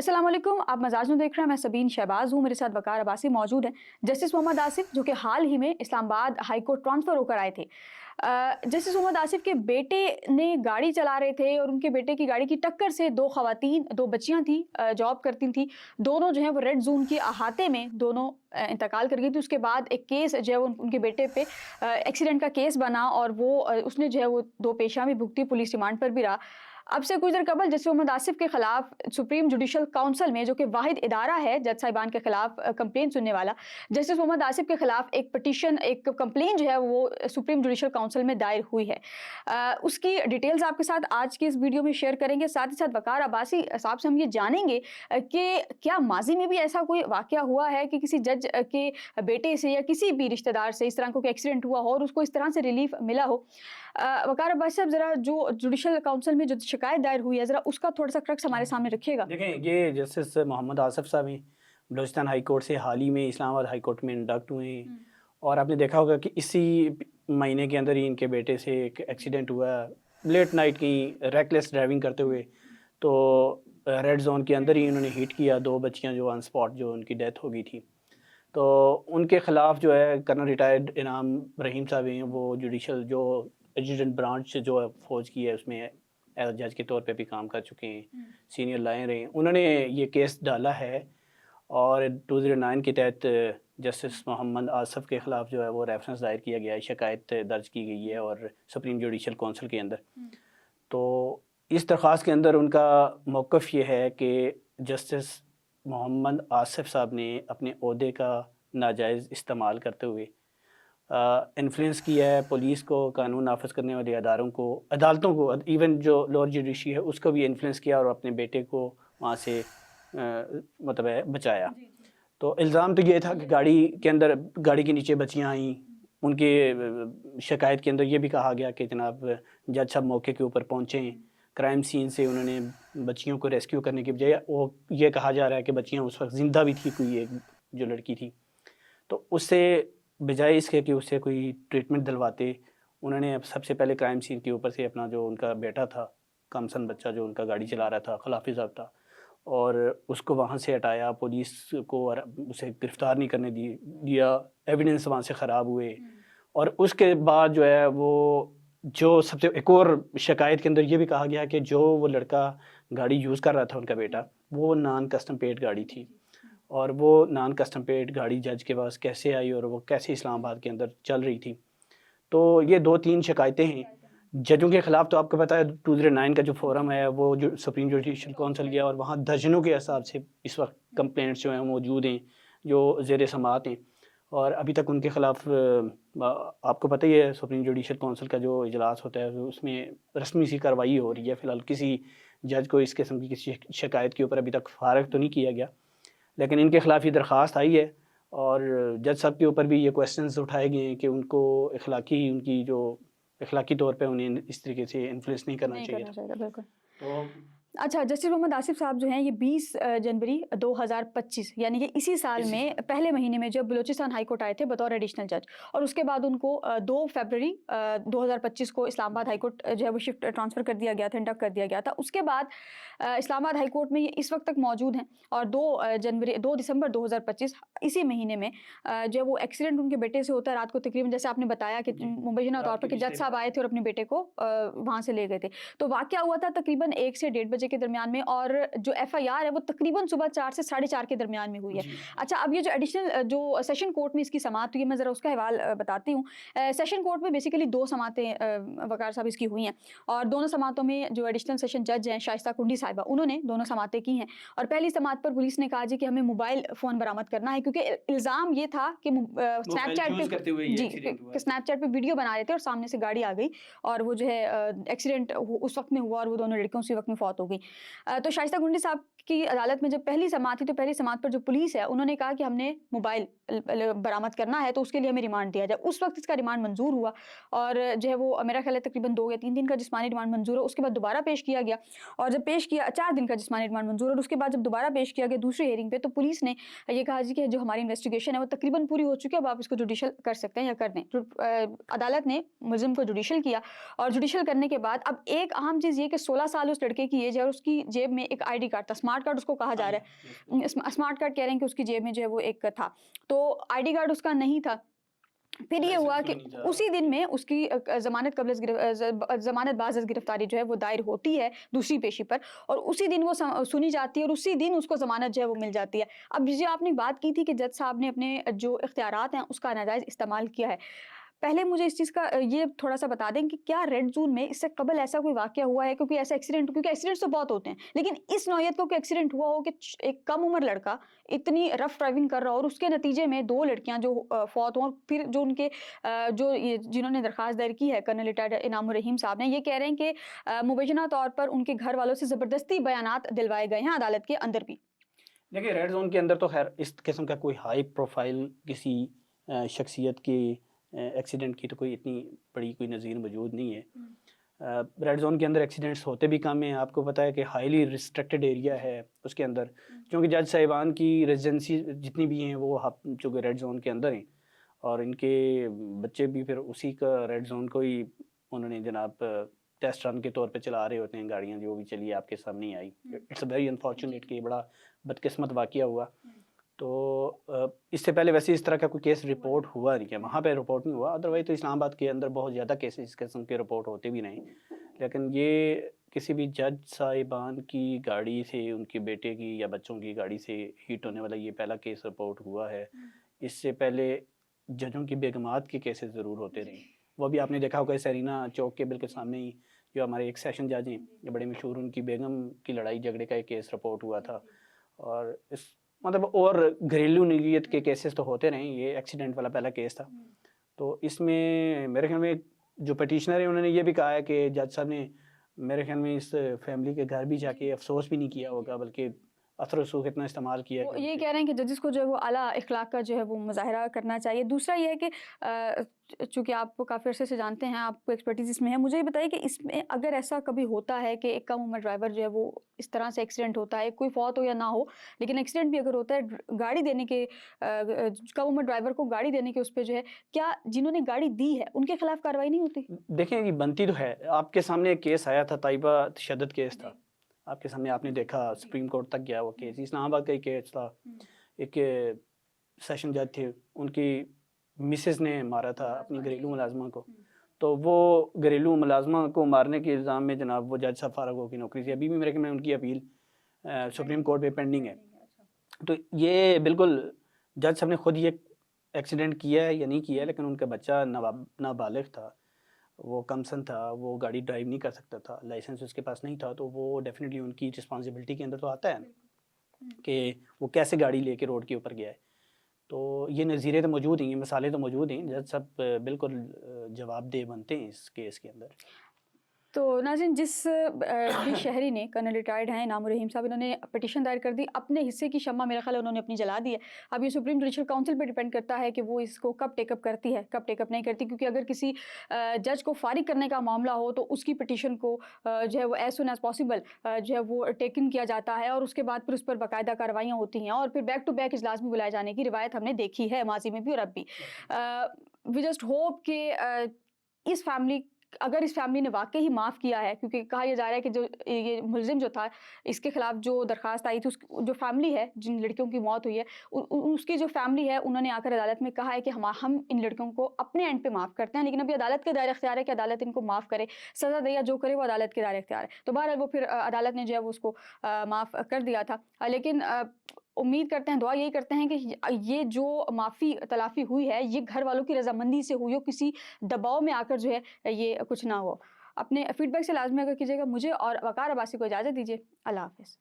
अस्सलाम वालेकुम, आप मज़ाज में देख रहे हैं। मैं सबीन शहबाज हूँ, मेरे साथ वकार अब्बासी मौजूद हैं। जस्टिस मोहम्मद आसिफ जो कि हाल ही में इस्लामाबाद हाई कोर्ट ट्रांसफ़र होकर आए थे। जस्टिस मोहम्मद आसिफ के बेटे ने गाड़ी चला रहे थे और उनके बेटे की गाड़ी की टक्कर से 2 ख़वातीन, 2 बच्चियाँ थी, जॉब करती थी। दोनों जो हैं वो रेड ज़ोन के अहाते में दोनों इंतकाल कर गई थी। उसके बाद एक केस जो है वो उनके बेटे पे एक्सीडेंट का केस बना और वो उसने जो है वो 2 पेशियाँ भी भुगती, पुलिस रिमांड पर भी रहा। अब से कुछ देर कबल जस्टिस मोहम्मद आसिफ के खिलाफ सुप्रीम जुडिशल काउंसिल में, जो कि वाहिद इदारा है जज साहिबान के खिलाफ कंप्लेन सुनने वाला, जस्टिस मोहम्मद आसिफ के खिलाफ एक पिटीशन, एक कंप्लेन जो है वो सुप्रीम जुडिशल काउंसिल में दायर हुई है। उसकी डिटेल्स आपके साथ आज की इस वीडियो में शेयर करेंगे। साथ ही साथ वकार अब्बासी साहब से हम ये जानेंगे कि क्या माजी में भी ऐसा कोई वाकया हुआ है कि किसी जज के बेटे से या किसी भी रिश्तेदार से इस तरह का कोई एक्सीडेंट हुआ हो और उसको इस तरह से रिलीफ मिला हो। वकार अब्बासी साहब, ज़रा जो जुडिशल काउंसिल में जो शिकायत दायर हुई है, ज़रा उसका थोड़ा-सा क्रक्स हमारे सामने रखिएगा। देखें, ये जस्टिस मोहम्मद आसिफ साहब हैं, बलूचिस्तान हाई कोर्ट से हाल ही में इस्लामाबाद हाई कोर्ट में इंडक्ट हुए हैं। और आपने देखा होगा कि इसी महीने के अंदर ही इनके बेटे से एक एक्सीडेंट हुआ, लेट नाइट की रेकलेस ड्राइविंग करते हुए। तो रेड जोन के अंदर ही इन्होंने हिट किया, 2 बच्चियां जो ऑन स्पॉट जो उनकी डेथ हो गई थी। तो उनके ख़िलाफ़ जो है कर्नल रिटायर्ड इनाम रहीम साहब हैं, वो जुडिशल जो एडजुटेंट ब्रांच जो है फ़ौज की है उसमें एज जज के तौर पे भी काम कर चुके हैं, सीनियर लायर रहे हैं। उन्होंने ये केस डाला है और 2009 के तहत जस्टिस मोहम्मद आसिफ के ख़िलाफ़ जो है वो रेफरेंस दायर किया गया है, शिकायत दर्ज की गई है और सुप्रीम जुडिशल काउंसिल के अंदर। तो इस दरख्वास्त के अंदर उनका मौक़िफ़ ये है कि जस्टिस मोहम्मद आसिफ साहब ने अपने ओहदे का नाजायज़ इस्तेमाल करते हुए इन्फ्लुएंस किया है पुलिस को, कानून नाफिज करने वाले अदारों को, अदालतों को, इवन जो लोअर जुडिशरी है उसको भी इन्फ्लुएंस किया और अपने बेटे को वहाँ से मतलब है बचाया। तो इल्ज़ाम तो ये था कि गाड़ी के अंदर, गाड़ी के नीचे बच्चियाँ आईं। उनके शिकायत के अंदर ये भी कहा गया कि जनाब जज साहब मौके के ऊपर पहुँचे, क्राइम सीन से उन्होंने बच्चियों को रेस्क्यू करने के बजाय, वो ये कहा जा रहा है कि बच्चियाँ उस वक्त ज़िंदा भी थी, कोई एक जो लड़की थी। तो उससे बजाय इसके कि उससे कोई ट्रीटमेंट दिलवाते, उन्होंने सबसे पहले क्राइम सीन के ऊपर से अपना जो उनका बेटा था, कमसन बच्चा जो उनका गाड़ी चला रहा था, खिलाफी साहब था, और उसको वहाँ से हटाया, पुलिस को और उसे गिरफ़्तार नहीं करने दिया, एविडेंस वहाँ से ख़राब हुए। और उसके बाद जो है वो जो सबसे एक और शिकायत के अंदर ये भी कहा गया कि जो वो लड़का गाड़ी यूज़ कर रहा था, उनका बेटा, वो नॉन कस्टम पेड गाड़ी थी। और वो नॉन कस्टम पेड गाड़ी जज के पास कैसे आई और वो कैसे इस्लामाबाद के अंदर चल रही थी। तो ये 2-3 शिकायतें हैं जजों के ख़िलाफ़। तो आपको पता है 2009 का जो फोरम है वो जो सुप्रीम जुडिशल काउंसिल गया और वहाँ दर्जनों के हिसाब से इस वक्त कंप्लेंट्स जो हैं मौजूद हैं, जो ज़ेर समाअत हैं। और अभी तक उनके ख़िलाफ़ आपको पता ही है सुप्रीम जुडिशल काउंसिल का जो इजलास होता है उसमें रस्मी सी कार्रवाई हो रही है। फ़िलहाल किसी जज को इस किस्म की किसी शिकायत के ऊपर अभी तक फ़ारिग तो नहीं किया गया, लेकिन इनके ख़िलाफ़ ये दरख्वास्त आई है और जज साहब के ऊपर भी ये क्वेश्चंस उठाए गए हैं कि उनको उनकी जो इखलाकी तौर पे उन्हें इस तरीके से इन्फ्लुएंस नहीं करना चाहिए था। बिल्कुल। तो अच्छा, जस्टिस मोहम्मद आसिफ साहब जो हैं ये 20 जनवरी 2025 यानी कि इसी साल में पहले महीने में जब बलूचिस्तान हाई कोर्ट आए थे बतौर एडिशनल जज, और उसके बाद उनको 2 फरवरी 2025 को इस्लामाबाद हाई कोर्ट जो है वो शिफ्ट ट्रांसफ़र कर दिया गया था, इंडक्ट कर दिया गया था। उसके बाद इस्लामाबाद हाई कोर्ट में ये इस वक्त तक मौजूद हैं और 2 दिसंबर 2025 इसी महीने में जो वो एक्सीडेंट उनके बेटे से होता है रात को, तकरीबन जैसे आपने बताया कि मुबैना तौर पर कि जज साहब आए थे और अपने बेटे को वहाँ से ले गए थे। तो वाक़या हुआ था तकरीबन 1 से 1:30 बजे के दरमियान में और जो एफआईआर है वो तकरीबन सुबह 4 से 4:30 के दरमियान में हुई है। अच्छा, अब ये जो एडिशनल जो सेशन कोर्ट में इसकी समाअत हुई है, मैं ज़रा उसका हवाल बताती हूँ। सेशन कोर्ट में बेसिकली 2 समाअतें वकार साहब इसकी हुई हैं और दोनों समाअतों में जो एडिशनल सेशन जज हैं शाइस्ता कुंडी साहिबा, उन्होंने दोनों समाअतें की हैं। और पहली समाअत पर पुलिस ने कहा जी कि हमें मोबाइल फ़ोन बरामद करना है, क्योंकि इल्ज़ाम ये था कि स्नैपचैट पे स्नैपचैट पे वीडियो बना रहे थे और सामने से गाड़ी आ गई और वो जो है एक्सीडेंट उस वक्त में हुआ और वो दोनों लड़कियों उसी वक्त में फौत हो गई। तो शाइस्ता गुंडी साहब की अदालत में जब पहली समाअत थी तो पहली समाअत पर जो पुलिस है उन्होंने कहा कि हमने मोबाइल बरामद करना है, तो उसके लिए हमें रिमांड दिया जाए। उस वक्त इसका रिमांड मंजूर हुआ और जो है वो मेरा ख्याल है तकरीबन 2 या 3 दिन का जिस्मानी रिमांड मंजूर है। उसके बाद दोबारा पेश किया गया और जब पेश किया 4 दिन का जिस्मानी रिमांड मंजूर, और उसके बाद जब दोबारा पेश किया गया दूसरी हियरिंग पे तो पुलिस ने ये कहा जी कि जो हमारी इन्वेस्टिगेशन है वो तकरीबन पूरी हो चुकी है, अब आप इसको जुडिशल कर सकते हैं या कर दें। अदालत ने मुलज़िम को जुडिशल किया और जुडिशल करने के बाद अब एक अहम चीज़ ये कि 16 साल उस लड़के की एज है और उसकी जेब में एक आईडी कार्ड था, स्मार्ट कार्ड उसको कहा जा रहा है, स्मार्ट कार्ड कह रहे हैं कि उसकी जेब में जो है वो एक था, तो आईडी कार्ड उसका नहीं था। फिर ये हुआ कि उसी दिन में उसकी जमानत बाज़ गिरफ्तारी जो है वो दायर होती है दूसरी पेशी पर, और उसी दिन वो सुनी जाती है और उसी दिन उसको जमानत जो है वो मिल जाती है। अब जो आपने बात की थी कि जज साहब ने अपने जो इख्तियारात हैं उसका नाजायज़ इस्तेमाल किया है, पहले मुझे इस चीज़ का ये थोड़ा-सा बता दें कि क्या रेड ज़ोन में इससे कबल ऐसा कोई वाक़या हुआ है? क्योंकि ऐसा एक्सीडेंट, क्योंकि एक्सीडेंट्स तो बहुत होते हैं, लेकिन इस नौइयत का कोई एक्सीडेंट हुआ हो कि एक कम उम्र लड़का इतनी रफ़ ड्राइविंग कर रहा हो और उसके नतीजे में 2 लड़कियाँ जो फ़ौत हुआ, और फिर जो उनके जो ये जिन्होंने दरख़्वास्त दायर की है कर्नल रिटायर्ड इनामुर रहीम साहब ने, ये कह रहे हैं कि मुबैना तौर पर उनके घर वालों से ज़बरदस्ती बयानात दिलवाए गए हैं अदालत के अंदर भी। देखिए, रेड ज़ोन के अंदर तो ख़ैर इस किस्म का कोई हाई प्रोफाइल किसी शख्सियत के एक्सीडेंट की तो कोई इतनी बड़ी कोई नज़ीर मौजूद नहीं है। रेड ज़ोन के अंदर एक्सीडेंट्स होते भी कम हैं। आपको पता है कि हाईली रिस्ट्रिक्टेड एरिया है उसके अंदर, क्योंकि जज साहिबान की रेजिडेंसी जितनी भी हैं वो चूँकि रेड ज़ोन के अंदर हैं, और इनके बच्चे भी फिर उसी का रेड ज़ोन को ही उन्होंने जनाब टेस्ट रन के तौर पे चला रहे होते हैं गाड़ियाँ, जो भी चली आपके सामने ही आई। इट्स वेरी अनफॉर्चुनेट कि बड़ा बदकिस्मत वाक़या हुआ। तो इससे पहले वैसे इस तरह का कोई केस रिपोर्ट हुआ नहीं, क्या वहाँ पे रिपोर्ट नहीं हुआ, अदरवाइज तो इस्लामाबाद के अंदर बहुत ज़्यादा केसेस इस किस्म के रिपोर्ट होते भी नहीं। लेकिन ये किसी भी जज साहिबान की गाड़ी से, उनके बेटे की या बच्चों की गाड़ी से हिट होने वाला ये पहला केस रिपोर्ट हुआ है। इससे पहले जजों की बेगमात के केसेस ज़रूर होते रहे, वो भी आपने देखा होगा सरीना चौक के बिल्कुल सामने ही जो हमारे एक सेशन जज हैं जो बड़े मशहूर, उनकी बेगम की लड़ाई झगड़े का एक केस रिपोर्ट हुआ था। और इस मतलब और घरेलू नौइयत के केसेस तो होते रहे, ये एक्सीडेंट वाला पहला केस था। तो इसमें मेरे ख्याल में जो पटिशनर है उन्होंने ये भी कहा है कि जज साहब ने मेरे ख्याल में इस फैमिली के घर भी जाके अफसोस भी नहीं किया होगा, बल्कि असर रसूख इतना इस्तेमाल किया। वो ये कह रहे हैं कि जजेस को जो है वो आला इखलाक का जो है वो मुज़ाहिरा करना चाहिए। दूसरा ये है कि चूँकि आप काफ़ी अरसे से जानते हैं, आपको एक्सपर्टीज़ इसमें है, मुझे ये बताइए कि इसमें अगर ऐसा कभी होता है कि एक कम उम्र ड्राइवर जो है वो इस तरह से एक्सीडेंट होता है, कोई फ़ौत हो या ना हो, लेकिन एक्सीडेंट भी अगर होता है, गाड़ी देने के कम उम्र ड्राइवर को गाड़ी देने के उस पे जो है, क्या जिन्होंने गाड़ी दी है उनके खिलाफ कार्रवाई नहीं होती? देखें, ये बनती तो है। आपके सामने एक केस आया था, ताइबा तशद्दुद केस था, आपके सामने आपने देखा, सुप्रीम कोर्ट तक गया वो केस। इस्लामाबाद का ही केस था, एक सेशन जज थे, उनकी मिसेस ने मारा था अपनी घरेलू मुलाजमा को। तो वो घरेलू मुलाजमा को मारने के इल्ज़ाम में जनाब वो जज साहब फारग की नौकरी से, अभी भी मेरे ख्याल में उनकी अपील सुप्रीम कोर्ट में पेंडिंग है। तो ये बिल्कुल जज साहब ने खुद ये एक्सीडेंट किया है या नहीं किया है, लेकिन उनका बच्चा नाबालिग था, वो कमसन था, वो गाड़ी ड्राइव नहीं कर सकता था, लाइसेंस उसके पास नहीं था, तो वो डेफिनेटली उनकी रिस्पॉन्सिबिलिटी के अंदर तो आता है कि वो कैसे गाड़ी लेके रोड के ऊपर गया है। तो ये नज़ीरे तो मौजूद हैं, ये मिसालें तो मौजूद हैं, जज सब बिल्कुल जवाबदेह बनते हैं इस केस के अंदर। तो नाज़रीन, जिस भी शहरी ने, कर्नल रिटायर्ड हैं इनामुर रहीम साहब, इन्होंने पटिशन दायर कर दी, अपने हिस्से की शम्मा मेरा ख्याल है उन्होंने अपनी जला दी है। अब ये सुप्रीम जुडिशल काउंसिल पे डिपेंड करता है कि वो इसको कब टेकअप करती है, कब टेकअप नहीं करती, क्योंकि अगर किसी जज को फारिग करने का मामला हो तो उसकी पटिशन को जो है वो एज सुन एज पॉसिबल जो है वो टेकन किया जाता है, और उसके बाद फिर उस पर बाकायदा कार्रवाइयाँ होती हैं, और फिर बैक टू बैक इजलास भी बुलाए जाने की रिवायत हमने देखी है माजी में भी और अब भी। वी जस्ट होप कि इस फैमिली, अगर इस फैमिली ने वाकई ही माफ़ किया है, क्योंकि कहा यह जा रहा है कि जो ये मुलजिम जो था, इसके खिलाफ जो दरखास्त आई थी, उसकी जो फैमिली है जिन लड़कियों की मौत हुई है, उसकी जो फैमिली है, उन्होंने आकर अदालत में कहा है कि हम इन लड़कियों को अपने एंड पे माफ़ करते हैं, लेकिन अभी अदालत के दायरे इख्तियार है कि अदालत इनको माफ़ करे, सज़ा दे या जो करे वो अदालत के दायरे इख्तियार है। तो बहरहाल वो फिर अदालत ने जो है वो उसको माफ़ कर दिया था, लेकिन उम्मीद करते हैं, दुआ यही करते हैं कि ये जो माफ़ी तलाफ़ी हुई है, ये घर वालों की रज़ामंदी से हुई हो, किसी दबाव में आकर जो है ये कुछ ना हो। अपने फीडबैक से लाज़मी आगाह कीजिएगा। मुझे और वक़ार अब्बासी को इजाज़त दीजिए। अल्लाह हाफ़िज़।